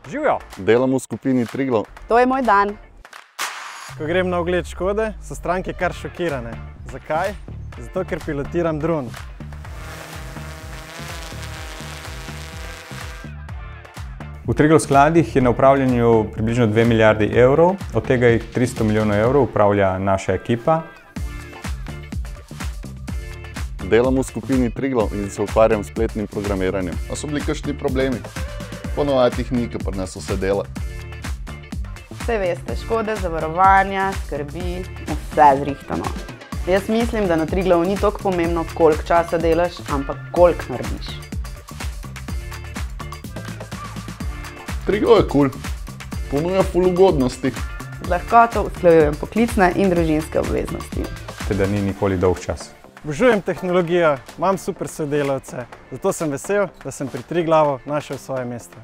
Živjo! Delam v skupini Triglav. To je moj dan. Ko grem na ogled Škode, so stranke kar šokirane. Zakaj? Zato, ker pilotiram dron. V Triglav skladih je na upravljanju približno 2 milijardi evrov, od tega jih 300 milijonov evrov upravlja naša ekipa. Delam v skupini Triglav in se ukvarjam s spletnim programiranjem. A so bili kakšni problemi? Ponovadi jih ni, ker pri nas vse dela. Vse veste, Škode, zavarovanja, skrbi, vse zrihtano. Jaz mislim, da na Triglavu ni toliko pomembno, koliko časa delaš, ampak koliko narediš. Triglav je kul. Ponuja ful ugodnosti. Z lahkoto usklajujem poklicne in družinske obveznosti. Teda ni nikoli dolg čas. Obožujem tehnologijo, imam super sodelavce, zato sem vesel, da sem pri Triglavu našel svoje mesto.